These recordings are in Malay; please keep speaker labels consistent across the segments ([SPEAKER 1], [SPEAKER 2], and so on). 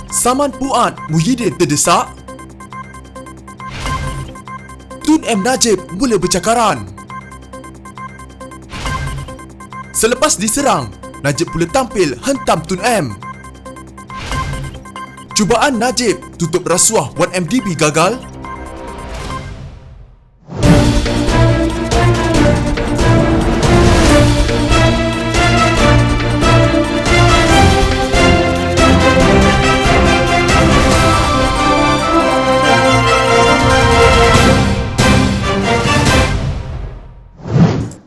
[SPEAKER 1] Saman Fuad Muhyiddin terdesak. Tun M Najib mula bercakaran. Selepas diserang, Najib pula tampil hentam Tun M. Cubaan Najib tutup rasuah 1MDB gagal.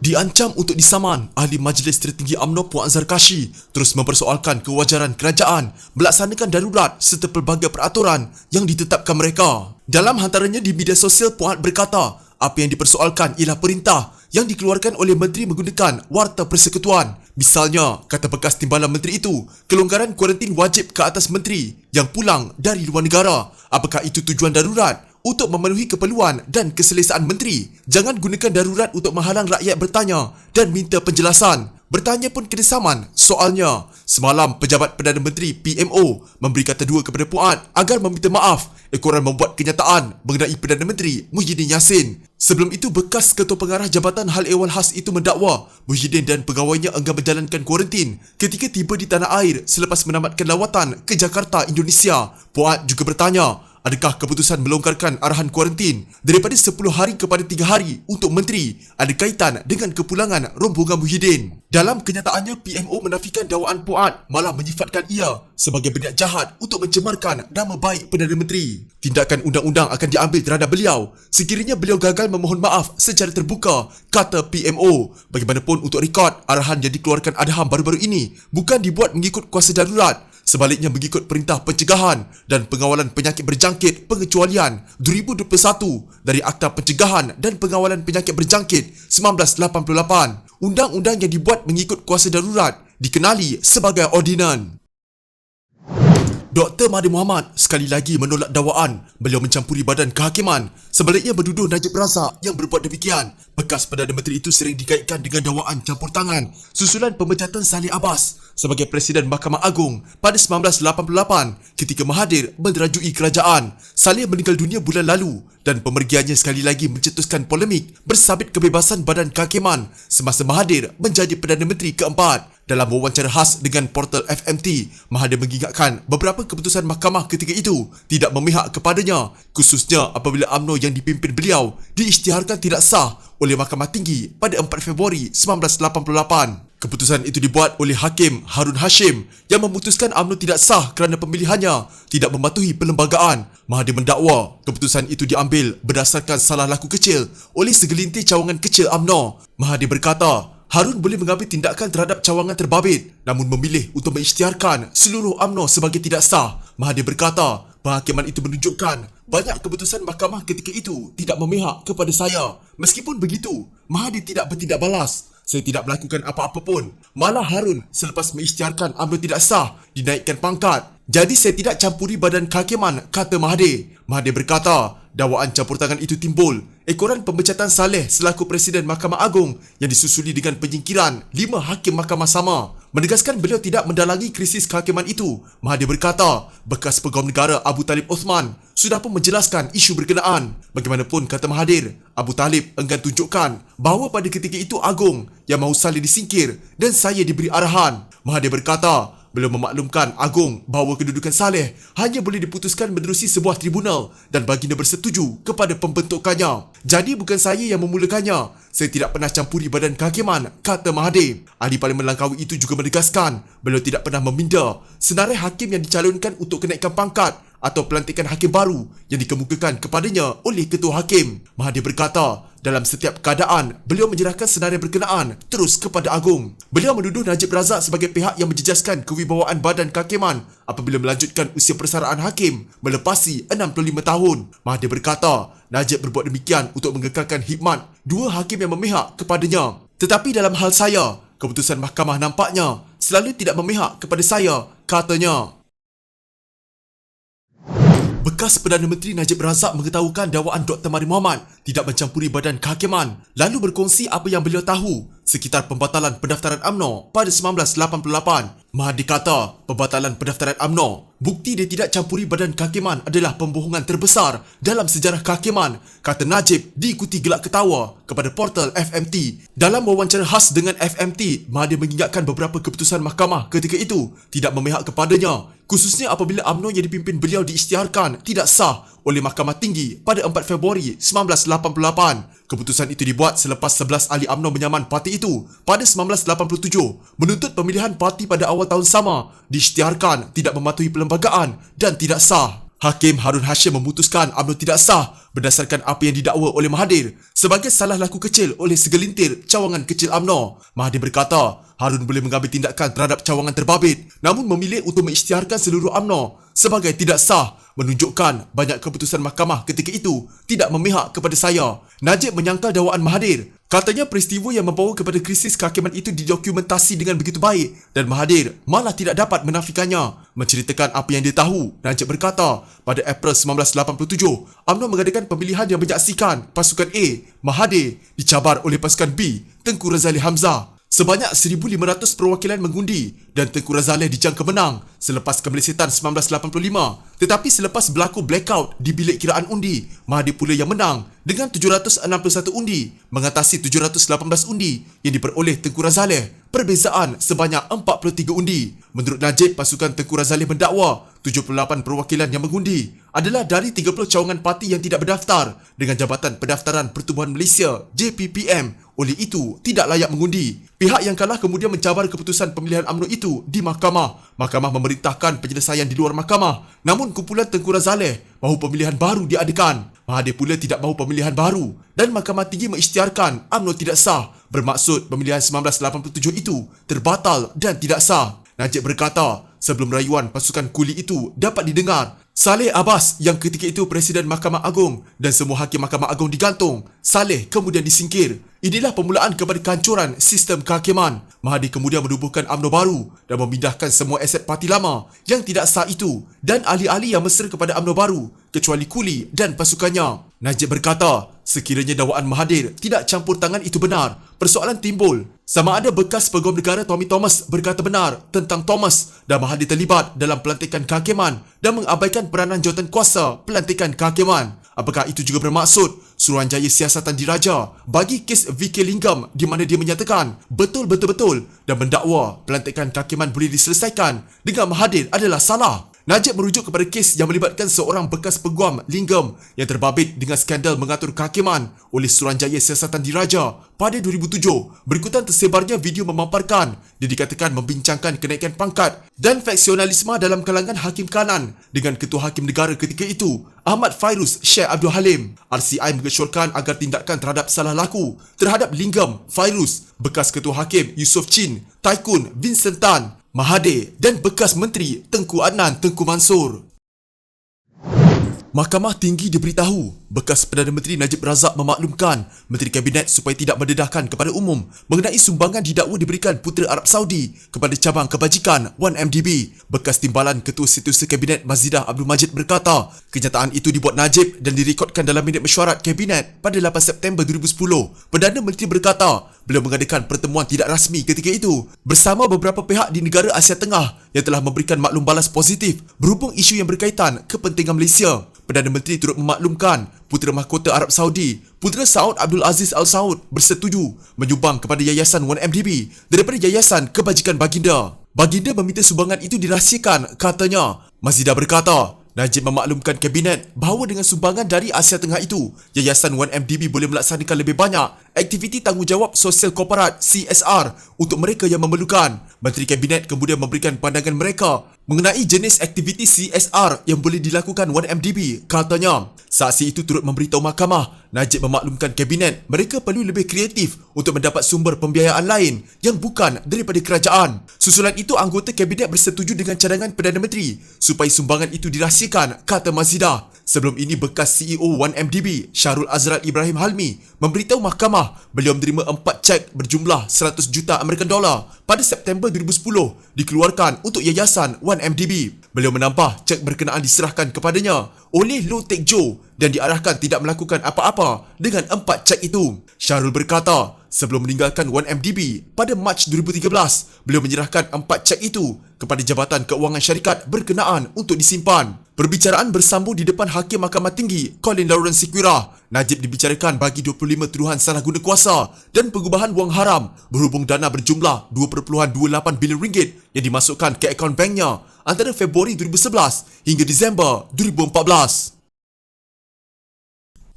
[SPEAKER 1] Diancam untuk disaman, Ahli Majlis Tertinggi UMNO Puan Zarkashi terus mempersoalkan kewajaran kerajaan melaksanakan darurat serta pelbagai peraturan yang ditetapkan mereka. Dalam hantarannya di media sosial, Puan berkata apa yang dipersoalkan ialah perintah yang dikeluarkan oleh menteri menggunakan Warta Persekutuan. Misalnya, kata bekas timbalan menteri itu, kelonggaran kuarantin wajib ke atas menteri yang pulang dari luar negara. Apakah itu tujuan darurat? Untuk memenuhi keperluan dan keselesaan menteri. Jangan gunakan darurat untuk menghalang rakyat bertanya dan minta penjelasan. Bertanya pun kena saman. Soalnya, semalam pejabat Perdana Menteri PMO memberi kata dua kepada Puan agar meminta maaf. Ekoran membuat kenyataan mengenai Perdana Menteri Muhyiddin Yassin. Sebelum itu, bekas Ketua Pengarah Jabatan Hal Ehwal Khas itu mendakwa Muhyiddin dan pegawainya enggan menjalankan kuarantin ketika tiba di tanah air selepas menamatkan lawatan ke Jakarta, Indonesia. Puan juga bertanya, adakah keputusan melonggarkan arahan kuarantin daripada 10 hari kepada 3 hari untuk menteri ada kaitan dengan kepulangan rombongan Muhyiddin? Dalam kenyataannya, PMO menafikan dakwaan Puan, malah menyifatkan ia sebagai berniat jahat untuk mencemarkan nama baik Perdana Menteri. Tindakan undang-undang akan diambil terhadap beliau sekiranya beliau gagal memohon maaf secara terbuka, kata PMO. Bagaimanapun, untuk rekod, arahan yang dikeluarkan Adham baru-baru ini bukan dibuat mengikut kuasa darurat. Sebaliknya, mengikut Perintah Pencegahan dan Pengawalan Penyakit Berjangkit Pengecualian 2021 dari Akta Pencegahan dan Pengawalan Penyakit Berjangkit 1988. Undang-undang yang dibuat mengikut kuasa darurat dikenali sebagai ordinan. Dr. Mahathir Mohamad sekali lagi menolak dakwaan beliau mencampuri badan kehakiman. Sebaliknya, berduduh Najib Razak yang berbuat demikian. Bekas Perdana Menteri itu sering dikaitkan dengan dakwaan campur tangan susulan pemecatan Saleh Abbas sebagai Presiden Mahkamah Agung pada 1988 ketika Mahathir menderajui kerajaan. Saleh meninggal dunia bulan lalu dan pemergiannya sekali lagi mencetuskan polemik bersabit kebebasan badan kehakiman semasa Mahathir menjadi Perdana Menteri keempat. Dalam wawancara khas dengan portal FMT, Mahathir mengingatkan beberapa keputusan mahkamah ketika itu tidak memihak kepadanya, khususnya apabila UMNO yang dipimpin beliau diisytiharkan tidak sah oleh Mahkamah Tinggi pada 4 Februari 1988. Keputusan itu dibuat oleh Hakim Harun Hashim yang memutuskan UMNO tidak sah kerana pemilihannya tidak mematuhi perlembagaan. Mahathir mendakwa keputusan itu diambil berdasarkan salah laku kecil oleh segelintir cawangan kecil UMNO. Mahathir berkata, Harun boleh mengambil tindakan terhadap cawangan terbabit namun memilih untuk mengisytiharkan seluruh UMNO sebagai tidak sah. Mahathir berkata, penghakiman itu menunjukkan banyak keputusan mahkamah ketika itu tidak memihak kepada saya. Meskipun begitu, Mahathir tidak bertindak balas. Saya tidak melakukan apa-apa pun. Malah Harun selepas mengisytiharkan UMNO tidak sah dinaikkan pangkat. Jadi saya tidak campuri badan kehakiman, kata Mahathir. Mahathir berkata, dakwaan campur tangan itu timbul ekoran pemecatan Saleh selaku Presiden Mahkamah Agung yang disusuli dengan penyingkiran 5 hakim mahkamah sama. Menegaskan beliau tidak mendalangi krisis kehakiman itu, Mahathir berkata, bekas Pegawai Negara Abu Talib Osman sudah pun menjelaskan isu berkenaan. Bagaimanapun, kata Mahathir, Abu Talib enggan tunjukkan bahawa pada ketika itu Agong yang mahu Saleh disingkir dan saya diberi arahan. Mahathir berkata, beliau memaklumkan Agong bahawa kedudukan Saleh hanya boleh diputuskan menerusi sebuah tribunal dan baginda bersetuju kepada pembentukannya. Jadi bukan saya yang memulakannya. Saya tidak pernah campuri badan kehakiman, kata Mahathir. Ahli Parlimen Langkawi itu juga menegaskan beliau tidak pernah meminda senarai hakim yang dicalonkan untuk kenaikan pangkat atau pelantikan hakim baru yang dikemukakan kepadanya oleh Ketua Hakim. Mahathir berkata, dalam setiap keadaan, beliau menyerahkan senarai berkenaan terus kepada Agong. Beliau menuduh Najib Razak sebagai pihak yang menjejaskan kewibawaan badan kehakiman apabila melanjutkan usia persaraan hakim melepasi 65 tahun. Mahathir berkata, Najib berbuat demikian untuk mengekalkan khidmat 2 hakim yang memihak kepadanya. Tetapi dalam hal saya, keputusan mahkamah nampaknya selalu tidak memihak kepada saya, katanya. Bekas Perdana Menteri Najib Razak mengetahukan dakwaan Dr. Mahathir Mohamad tidak mencampuri badan kehakiman, lalu berkongsi apa yang beliau tahu sekitar pembatalan pendaftaran UMNO pada 1988. Mahathir kata pembatalan pendaftaran UMNO bukti dia tidak campuri badan kehakiman adalah pembohongan terbesar dalam sejarah kehakiman, kata Najib diikuti gelak ketawa kepada portal FMT. Dalam wawancara khas dengan FMT, Mahathir mengingatkan beberapa keputusan mahkamah ketika itu tidak memihak kepadanya, khususnya apabila UMNO yang dipimpin beliau diisytiharkan tidak sah oleh Mahkamah Tinggi pada 4 Februari 1988. Keputusan itu dibuat selepas 11 ahli UMNO menyaman parti itu pada 1987 menuntut pemilihan parti pada awal tahun sama diisytiharkan tidak mematuhi perlembagaan dan tidak sah. Hakim Harun Hashim memutuskan UMNO tidak sah berdasarkan apa yang didakwa oleh Mahathir sebagai salah laku kecil oleh segelintir cawangan kecil UMNO. Mahathir berkata Harun boleh mengambil tindakan terhadap cawangan terbabit namun memilih untuk mengisytiharkan seluruh UMNO sebagai tidak sah menunjukkan banyak keputusan mahkamah ketika itu tidak memihak kepada saya. Najib menyangkal dakwaan Mahathir. Katanya peristiwa yang membawa kepada krisis kehakiman itu didokumentasi dengan begitu baik dan Mahathir malah tidak dapat menafikannya. Menceritakan apa yang dia tahu, Najib berkata pada April 1987, UMNO mengadakan pemilihan yang menyaksikan pasukan A, Mahathir, dicabar oleh pasukan B, Tengku Razali Hamzah. Sebanyak 1,500 perwakilan mengundi dan Tengku Razali dijangka menang selepas kemelesetan 1985. Tetapi selepas berlaku blackout di bilik kiraan undi, Mahathir pula yang menang dengan 761 undi mengatasi 718 undi yang diperoleh Tengku Razali. Perbezaan sebanyak 43 undi. Menurut Najib, pasukan Tengku Razali mendakwa 78 perwakilan yang mengundi adalah dari 30 cawangan parti yang tidak berdaftar dengan Jabatan Pendaftaran Pertubuhan Malaysia JPPM. Oleh itu, tidak layak mengundi. Pihak yang kalah kemudian mencabar keputusan pemilihan UMNO itu di mahkamah. Mahkamah memerintahkan penyelesaian di luar mahkamah. Namun kumpulan Tengku Razali mahu pemilihan baru diadakan. Mahathir pula tidak mahu pemilihan baru dan Mahkamah Tinggi mengisytiharkan UMNO tidak sah. Bermaksud pemilihan 1987 itu terbatal dan tidak sah. Najib berkata, sebelum rayuan pasukan kuli itu dapat didengar, Saleh Abbas yang ketika itu Presiden Mahkamah Agung dan semua hakim Mahkamah Agung digantung. Saleh kemudian disingkir. Inilah permulaan kepada kehancuran sistem kehakiman. Mahathir kemudian menubuhkan UMNO baru dan memindahkan semua aset parti lama yang tidak sah itu dan ahli-ahli yang mesra kepada UMNO baru kecuali kuli dan pasukannya. Najib berkata, sekiranya dakwaan Mahathir tidak campur tangan itu benar, persoalan timbul. Sama ada bekas Peguam Negara Tommy Thomas berkata benar tentang Thomas dan Mahathir terlibat dalam pelantikan kehakiman dan mengabaikan peranan jawatan kuasa pelantikan kehakiman. Apakah itu juga bermaksud Suruhanjaya Siasatan Diraja bagi kes VK Lingam di mana dia menyatakan betul-betul dan mendakwa pelantikan kehakiman boleh diselesaikan dengan Mahathir adalah salah? Najib merujuk kepada kes yang melibatkan seorang bekas peguam Lingam yang terbabit dengan skandal mengatur kehakiman oleh Suruhanjaya Siasatan Diraja pada 2007. Berikutan tersebarnya video memaparkan dia dikatakan membincangkan kenaikan pangkat dan faksionalisme dalam kalangan hakim kanan dengan Ketua Hakim Negara ketika itu, Ahmad Fairuz Sheikh Abdul Halim. RCI mengesyorkan agar tindakan terhadap salah laku terhadap Lingam, Fairuz, bekas Ketua Hakim Yusof Chin, Taikun Vincent Tan, Mahathir dan bekas Menteri Tengku Adnan Tengku Mansur. Mahkamah Tinggi diberitahu bekas Perdana Menteri Najib Razak memaklumkan Menteri Kabinet supaya tidak mendedahkan kepada umum mengenai sumbangan didakwa diberikan Putera Arab Saudi kepada cabang kebajikan 1MDB. Bekas Timbalan Ketua Setiausaha Kabinet Mazidah Abdul Majid berkata, kenyataan itu dibuat Najib dan direkodkan dalam minit mesyuarat Kabinet pada 8 September 2010. Perdana Menteri berkata, beliau mengadakan pertemuan tidak rasmi ketika itu bersama beberapa pihak di negara Asia Tengah yang telah memberikan maklum balas positif berhubung isu yang berkaitan kepentingan Malaysia. Perdana Menteri turut memaklumkan Putera Mahkota Arab Saudi, Putera Saud Abdul Aziz Al Saud bersetuju menyumbang kepada Yayasan 1MDB daripada Yayasan Kebajikan Baginda. Baginda meminta sumbangan itu dirahsiakan, katanya. Mazidah berkata, Najib memaklumkan Kabinet bahawa dengan sumbangan dari Asia Tengah itu, Yayasan 1MDB boleh melaksanakan lebih banyak aktiviti tanggungjawab sosial korporat CSR untuk mereka yang memerlukan. Menteri Kabinet kemudian memberikan pandangan mereka mengenai jenis aktiviti CSR yang boleh dilakukan 1MDB, katanya. Saksi itu turut memberitahu mahkamah, Najib memaklumkan Kabinet mereka perlu lebih kreatif untuk mendapat sumber pembiayaan lain yang bukan daripada kerajaan. Susulan itu, anggota Kabinet bersetuju dengan cadangan Perdana Menteri supaya sumbangan itu dirahsiakan, kata Mazidah. Sebelum ini, bekas CEO 1MDB Syahrul Azral Ibrahim Halmi memberitahu mahkamah beliau menerima 4 cek berjumlah 100 juta American Dollar pada September 2010 dikeluarkan untuk Yayasan 1MDB. Beliau menambah cek berkenaan diserahkan kepadanya oleh Low Tech Joe dan diarahkan tidak melakukan apa-apa dengan 4 cek itu. Syahrul berkata, sebelum meninggalkan 1MDB pada Mac 2013. Beliau menyerahkan 4 cek itu kepada Jabatan Keuangan Syarikat berkenaan untuk disimpan. Perbicaraan bersambung di depan Hakim Mahkamah Tinggi Colin Lawrence Sequeira. Najib dibicarakan bagi 25 tuduhan salah guna kuasa dan pengubahan wang haram berhubung dana berjumlah 2.28 bilion ringgit yang dimasukkan ke akaun banknya antara Februari 2011 hingga Disember 2014.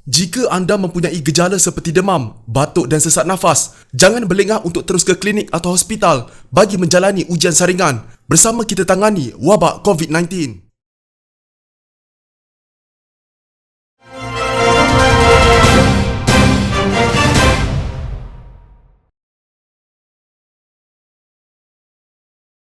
[SPEAKER 1] Jika anda mempunyai gejala seperti demam, batuk dan sesak nafas, jangan berlengah untuk terus ke klinik atau hospital bagi menjalani ujian saringan. Bersama kita tangani wabak COVID-19.